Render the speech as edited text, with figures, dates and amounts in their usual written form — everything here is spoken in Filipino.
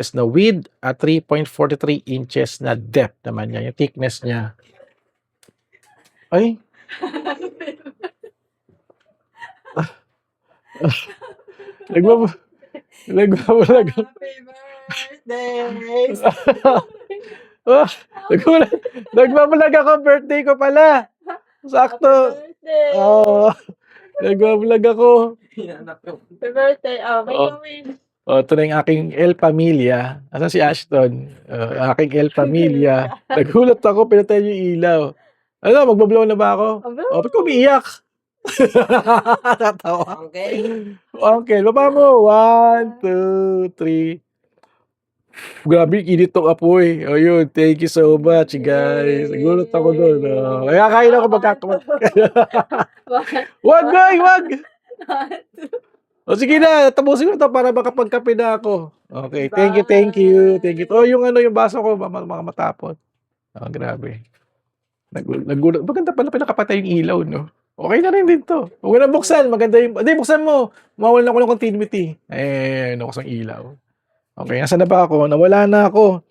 is na width at 3.43 inches na depth naman niya, yung thickness niya. Ay! Nagbabalag ako. Happy birthday! Nagbabalag ako, birthday ko pala. Sakto. birthday! Nagbabalag ako. Happy birthday! May gawin. Ito na yung aking El Familia. Asan si Ashton? Aking El Familia. Nagulat ako, pinatay yung ilaw. Ano, magbablow na ba ako? Ba't ko umiiyak? Tatawa. Okay, baba mo. 1, 2, 3. Grabe, init tong apoy. Yun, thank you so much, guys. Nagulat ako doon. Kaya kain ako magkakamat. Wag, wag! Sige na, tapusin ko to para makapagkape na ako. Okay, thank you. Yung baso ko, matapon. Grabe. Nagulat. Maganda pala pinakapatay yung ilaw, no? Okay na rin din to. Huwag na buksan. Maganda yung... Hindi, buksan mo. Mawalan ako ng continuity. Nakusang ilaw. Okay, nasa na ba ako? Nawala na ako.